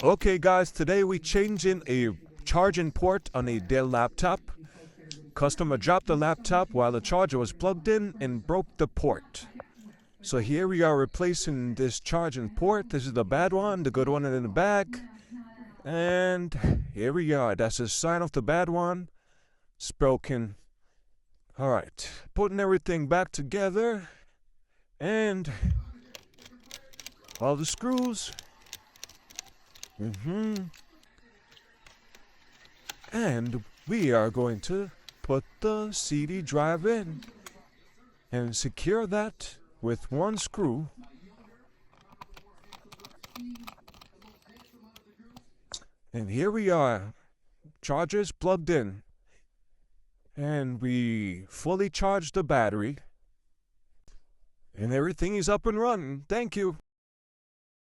Okay guys, today we changing a charging port on a Dell laptop. Customer dropped the laptop while the charger was plugged in and broke the port. So here we are replacing this charging port. This is the bad one, the good one is in the back. And here we are, that's a sign of the bad one. It's broken. Alright, putting everything back together. And all the screws. And we are going to put the CD drive in and secure that with one screw. And here we are, chargers plugged in. And we fully charged the battery. And everything is up and running. Thank you.